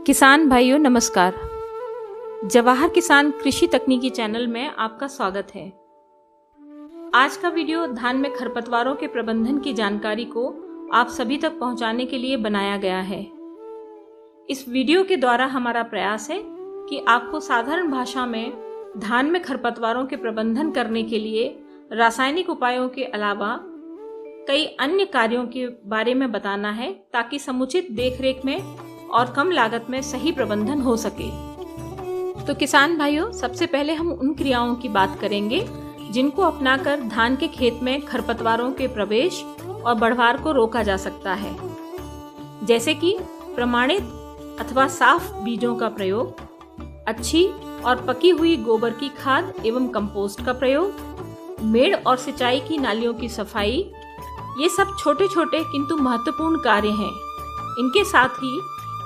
किसान भाइयों नमस्कार। जवाहर किसान कृषि तकनीकी चैनल में आपका स्वागत है। आज का वीडियो धान में खरपतवारों के प्रबंधन की जानकारी को आप सभी तक पहुंचाने के लिए बनाया गया है। इस वीडियो के द्वारा हमारा प्रयास है कि आपको साधारण भाषा में धान में खरपतवारों के प्रबंधन करने के लिए रासायनिक उपायों के अलावा कई अन्य कार्यों के बारे में बताना है, ताकि समुचित देखरेख में और कम लागत में सही प्रबंधन हो सके। तो किसान भाइयों, सबसे पहले हम उन क्रियाओं की बात करेंगे जिनको अपनाकर धान के खेत में खरपतवारों के प्रवेश और बढ़वार को रोका जा सकता है, जैसे कि प्रमाणित अथवा साफ बीजों का प्रयोग, अच्छी और पकी हुई गोबर की खाद एवं कंपोस्ट का प्रयोग, मेड़ और सिंचाई की नालियों की सफाई। ये सब छोटे छोटे किंतु महत्वपूर्ण कार्य हैं। इनके साथ ही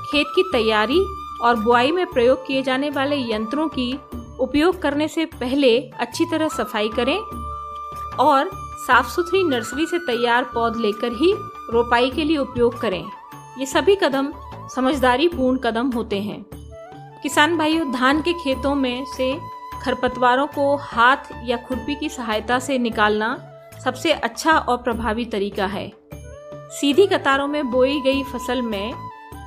खेत की तैयारी और बुआई में प्रयोग किए जाने वाले यंत्रों की उपयोग करने से पहले अच्छी तरह सफाई करें और साफ सुथरी नर्सरी से तैयार पौध लेकर ही रोपाई के लिए उपयोग करें। ये सभी कदम समझदारी पूर्ण कदम होते हैं। किसान भाइयों, धान के खेतों में से खरपतवारों को हाथ या खुरपी की सहायता से निकालना सबसे अच्छा और प्रभावी तरीका है। सीधी कतारों में बोई गई फसल में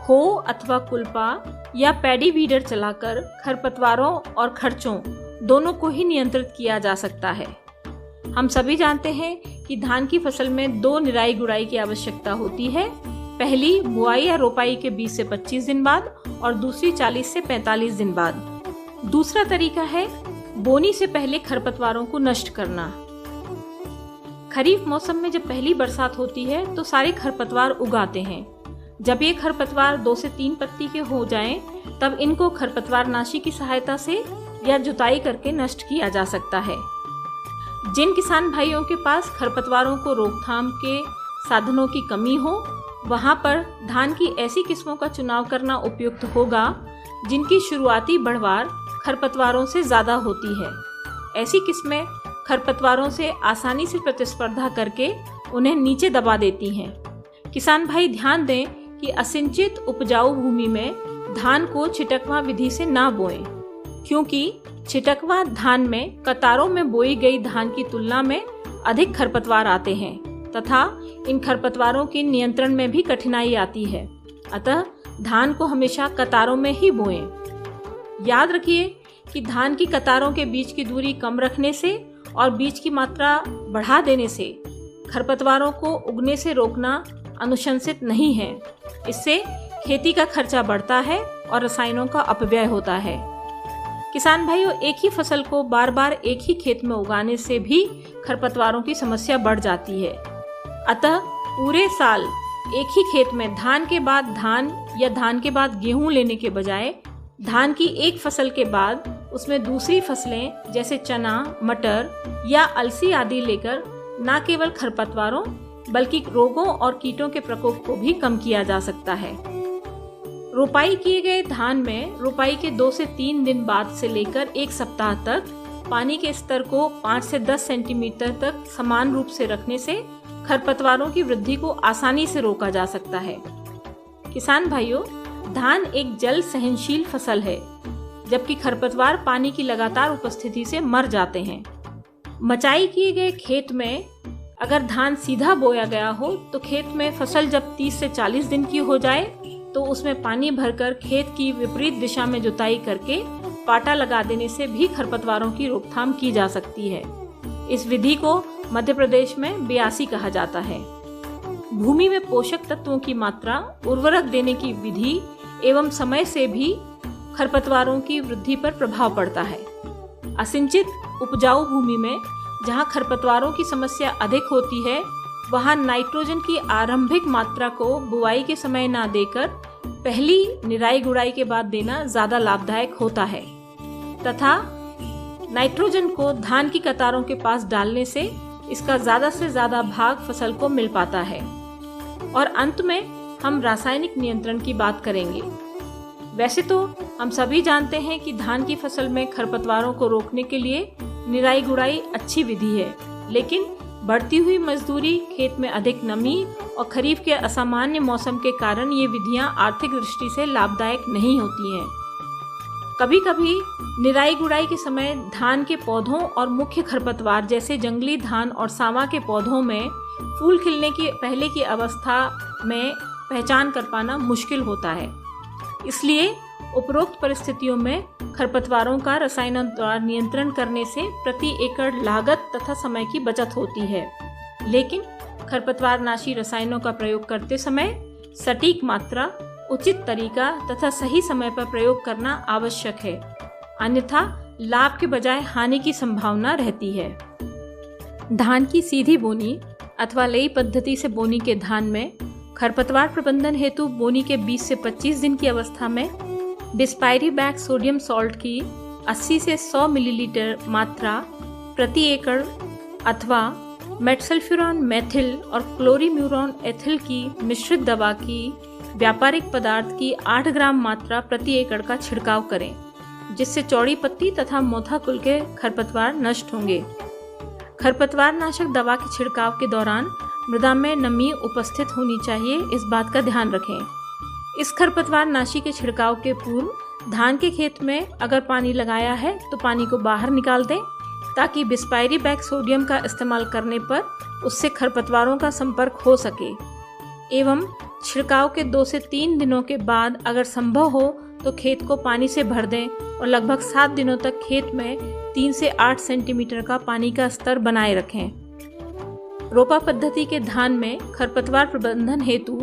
हो अथवा कुल्पा या पैडी वीडर चलाकर खरपतवारों और खर्चों दोनों को ही नियंत्रित किया जा सकता है। हम सभी जानते हैं कि धान की फसल में 2 निराई गुड़ाई की आवश्यकता होती है। पहली बुआई या रोपाई के 20 से 25 दिन बाद और दूसरी 40 से 45 दिन बाद। दूसरा तरीका है बोनी से पहले खरपतवारों को नष्ट करना। खरीफ मौसम में जब पहली बरसात होती है तो सारे खरपतवार उगाते हैं। जब ये खरपतवार 2 से 3 पत्ती के हो जाएं, तब इनको खरपतवारनाशी की सहायता से या जुताई करके नष्ट किया जा सकता है। जिन किसान भाइयों के पास खरपतवारों को रोकथाम के साधनों की कमी हो, वहां पर धान की ऐसी किस्मों का चुनाव करना उपयुक्त होगा जिनकी शुरुआती बढ़वार खरपतवारों से ज्यादा होती है। ऐसी किस्में खरपतवारों से आसानी से प्रतिस्पर्धा करके उन्हें नीचे दबा देती हैं। किसान भाई ध्यान दें कि असिंचित उपजाऊ भूमि में धान को छिटकवा विधि से ना बोएं, क्योंकि छिटकवा धान में कतारों में बोई गई धान की तुलना में अधिक खरपतवार आते हैं तथा इन खरपतवारों के नियंत्रण में भी कठिनाई आती है। अतः धान को हमेशा कतारों में ही बोएं। याद रखिए कि धान की कतारों के बीच की दूरी कम रखने से और बीज की मात्रा बढ़ा देने से खरपतवारों को उगने से रोकना अनुशंसित नहीं है। इससे खेती का खर्चा बढ़ता है और रसायनों का अपव्यय होता है। किसान भाइयों, एक ही फसल को बार बार एक ही खेत में उगाने से भी खरपतवारों की समस्या बढ़ जाती है। अतः पूरे साल एक ही खेत में धान के बाद धान या धान के बाद गेहूं लेने के बजाय धान की एक फसल के बाद उसमें दूसरी फसलें जैसे चना, मटर या अलसी आदि लेकर न केवल खरपतवारों बल्कि रोगों और कीटों के प्रकोप को भी कम किया जा सकता है। रोपाई किए गए धान में रोपाई के 2 से 3 दिन बाद से लेकर 1 सप्ताह तक पानी के स्तर को 5 से 10 सेंटीमीटर तक समान रूप से रखने से खरपतवारों की वृद्धि को आसानी से रोका जा सकता है। किसान भाइयों, धान एक जल सहनशील फसल है, जबकि खरपतवार पानी की लगातार उपस्थिति से मर जाते हैं। मचाई किए गए खेत में अगर धान सीधा बोया गया हो तो खेत में फसल जब 30 से 40 दिन की हो जाए तो उसमें पानी भरकर खेत की विपरीत दिशा में जुताई करके पाटा लगा देने से भी खरपतवारों की रोकथाम की जा सकती है। इस विधि को मध्य प्रदेश में ब्यासी कहा जाता है। भूमि में पोषक तत्वों की मात्रा, उर्वरक देने की विधि एवं समय से भी खरपतवारों की वृद्धि पर प्रभाव पड़ता है। असिंचित उपजाऊ भूमि में जहां खरपतवारों की समस्या अधिक होती है, वहां नाइट्रोजन की आरंभिक मात्रा को बुआई के समय न देकर पहली निराई गुड़ाई के बाद देना ज्यादा लाभदायक होता है तथा नाइट्रोजन को धान की कतारों के पास डालने से इसका ज्यादा से ज्यादा भाग फसल को मिल पाता है। और अंत में हम रासायनिक नियंत्रण की बात करेंगे। वैसे तो हम सभी जानते हैं कि धान की फसल में खरपतवारों को रोकने के लिए निराई गुड़ाई अच्छी विधि है, लेकिन बढ़ती हुई मजदूरी, खेत में अधिक नमी और खरीफ के असामान्य मौसम के कारण ये विधियां आर्थिक दृष्टि से लाभदायक नहीं होती हैं। कभी कभी निराई गुड़ाई के समय धान के पौधों और मुख्य खरपतवार जैसे जंगली धान और सावा के पौधों में फूल खिलने की पहले की अवस्था में पहचान कर पाना मुश्किल होता है। इसलिए उपरोक्त परिस्थितियों में खरपतवारों का रसायनों द्वारा नियंत्रण करने से प्रति एकड़ लागत तथा समय की बचत होती है। लेकिन खरपतवारनाशी रसायनों का प्रयोग करते समय सटीक मात्रा, उचित तरीका तथा सही समय पर प्रयोग करना आवश्यक है, अन्यथा लाभ के बजाय हानि की संभावना रहती है। धान की सीधी बोनी अथवा लई पद्धति से बोनी के धान में खरपतवार प्रबंधन हेतु बोनी के 20 से 25 दिन की अवस्था में बिस्पायरीबैक सोडियम सॉल्ट की 80 से 100 मिलीलीटर मात्रा प्रति एकड़ अथवा मेटसल्फ्यूरॉन मेथिल और क्लोरीम्यूरॉन एथिल की मिश्रित दवा की व्यापारिक पदार्थ की 8 ग्राम मात्रा प्रति एकड़ का छिड़काव करें, जिससे चौड़ी पत्ती तथा मोथा कुल के खरपतवार नष्ट होंगे। खरपतवार नाशक दवा के छिड़काव के दौरान मृदा में नमी उपस्थित होनी चाहिए, इस बात का ध्यान रखें। इस खरपतवार नाशी के छिड़काव के पूर्व धान के खेत में अगर पानी लगाया है तो पानी को बाहर निकाल दें, ताकि बिस्पायरीबैक सोडियम का इस्तेमाल करने पर उससे खरपतवारों का संपर्क हो सके। एवं छिड़काव के 2 से 3 दिनों के बाद अगर संभव हो तो खेत को पानी से भर दें और लगभग 7 दिनों तक खेत में 3 से 8 सेंटीमीटर का पानी का स्तर बनाए रखें। रोपा पद्धति के धान में खरपतवार प्रबंधन हेतु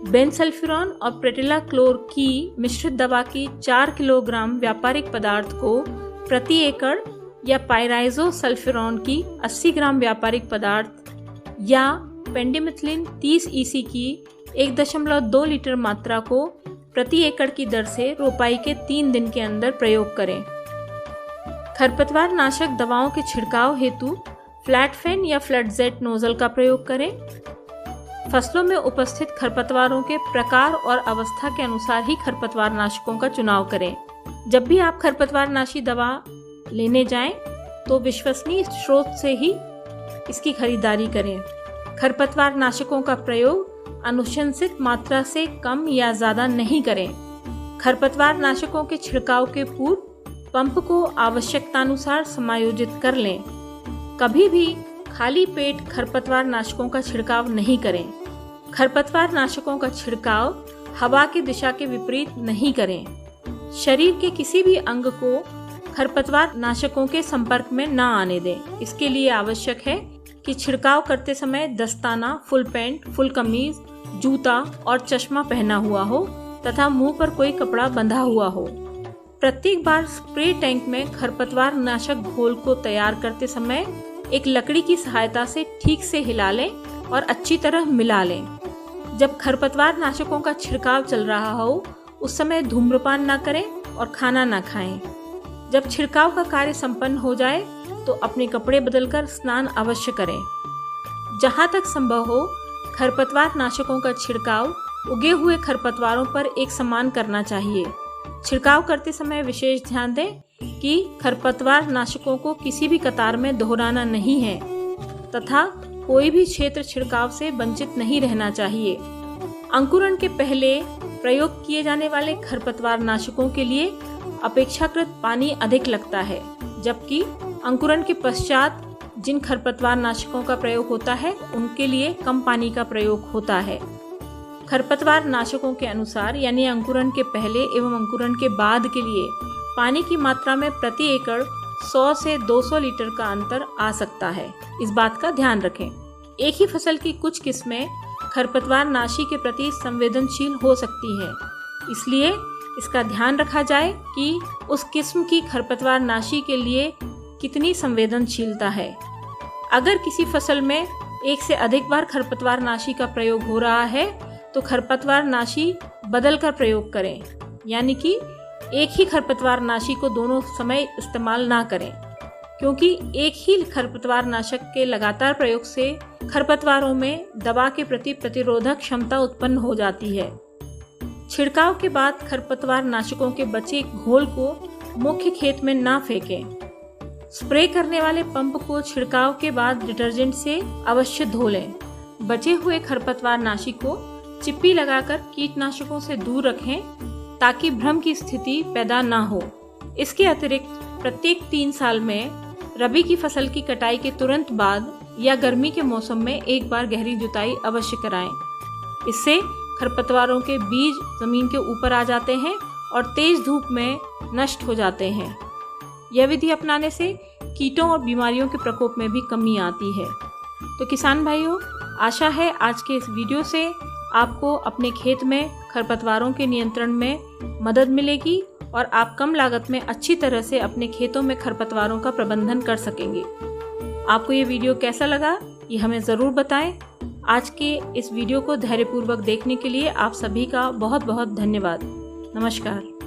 बेनसल्फ्यूरॉन और प्रेटिलाक्लोर की मिश्रित दवा की 4 किलोग्राम व्यापारिक पदार्थ को प्रति एकड़ या पायराइजोसल्फ्यूरॉन की 80 ग्राम व्यापारिक पदार्थ या पेंडिमिथलिन 30 EC की 1.2 लीटर मात्रा को प्रति एकड़ की दर से रोपाई के 3 दिन के अंदर प्रयोग करें। खरपतवार नाशक दवाओं के छिड़काव हेतु फ्लैट फैन या फ्लड जेट नोजल का प्रयोग करें। फसलों में उपस्थित खरपतवारों के प्रकार और अवस्था के अनुसार ही खरपतवार नाशकों का चुनाव करें। जब भी आप खरपतवार नाशी दवा लेने जाएं तो विश्वसनीय स्रोत से ही इसकी खरीदारी करें। खरपतवार नाशकों का प्रयोग अनुशंसित मात्रा से कम या ज़्यादा नहीं करें। खरपतवार नाशकों के छिड़काव के पूर्व पंप को आवश्यकतानुसार समायोजित कर लें। कभी भी खाली पेट खरपतवार नाशकों का छिड़काव नहीं करें। खरपतवार नाशकों का छिड़काव हवा की दिशा के विपरीत नहीं करें। शरीर के किसी भी अंग को खरपतवार नाशकों के संपर्क में न आने दें। इसके लिए आवश्यक है कि छिड़काव करते समय दस्ताना, फुल पैंट, फुल कमीज, जूता और चश्मा पहना हुआ हो तथा मुंह पर कोई कपड़ा बंधा हुआ हो। प्रत्येक बार स्प्रे टैंक में खरपतवार नाशक घोल को तैयार करते समय एक लकड़ी की सहायता से ठीक से हिला लें और अच्छी तरह मिला लें। जब खरपतवार नाशकों का छिड़काव चल रहा हो उस समय धूम्रपान न करें और खाना न खाएं। जब छिड़काव का कार्य संपन्न हो जाए तो अपने कपड़े बदलकर स्नान अवश्य करें। जहां तक संभव हो खरपतवार नाशकों का छिड़काव उगे हुए खरपतवारों पर एक समान करना चाहिए। छिड़काव करते समय विशेष ध्यान दें कि खरपतवार नाशकों को किसी भी कतार में दोहराना नहीं है तथा कोई भी क्षेत्र छिड़काव से वंचित नहीं रहना चाहिए। अंकुरण के पहले प्रयोग किए जाने वाले खरपतवार नाशकों के लिए अपेक्षाकृत पानी अधिक लगता है, जबकि अंकुरण के पश्चात जिन खरपतवार नाशकों का प्रयोग होता है उनके लिए कम पानी का प्रयोग होता है। खरपतवार नाशकों के अनुसार यानी अंकुरण के पहले एवं अंकुरण के बाद के लिए पानी की मात्रा में प्रति एकड़ 100 से 200 लीटर का अंतर आ सकता है, इस बात का ध्यान रखें। एक ही फसल की कुछ किस्में खरपतवार नाशी के प्रति संवेदनशील हो सकती हैं, इसलिए इसका ध्यान रखा जाए कि उस किस्म की खरपतवार नाशी के लिए कितनी संवेदनशीलता है। अगर किसी फसल में एक से अधिक बार खरपतवार नाशी का प्रयोग हो रहा है तो खरपतवार नाशी बदल कर प्रयोग करें, यानी कि एक ही खरपतवार नाशी को दोनों समय इस्तेमाल ना करें, क्योंकि एक ही खरपतवार नाशक के लगातार प्रयोग से खरपतवारों में दवा के प्रति प्रतिरोधक क्षमता उत्पन्न हो जाती है। छिड़काव के बाद खरपतवार नाशकों के बचे घोल को मुख्य खेत में ना फेंकें। स्प्रे करने वाले पंप को छिड़काव के बाद डिटर्जेंट से अवश्य धो लें। बचे हुए खरपतवार नाशी को चिप्पी लगाकर कीटनाशकों से दूर रखें ताकि भ्रम की स्थिति पैदा ना हो। इसके अतिरिक्त प्रत्येक 3 साल में रबी की फसल की कटाई के तुरंत बाद या गर्मी के मौसम में एक बार गहरी जुताई अवश्य कराएं। इससे खरपतवारों के बीज जमीन के ऊपर आ जाते हैं और तेज धूप में नष्ट हो जाते हैं। यह विधि अपनाने से कीटों और बीमारियों के प्रकोप में भी कमी आती है। तो किसान भाइयों, आशा है आज के इस वीडियो से आपको अपने खेत में खरपतवारों के नियंत्रण में मदद मिलेगी और आप कम लागत में अच्छी तरह से अपने खेतों में खरपतवारों का प्रबंधन कर सकेंगे। आपको ये वीडियो कैसा लगा ये हमें ज़रूर बताएं। आज के इस वीडियो को धैर्यपूर्वक देखने के लिए आप सभी का बहुत बहुत धन्यवाद। नमस्कार।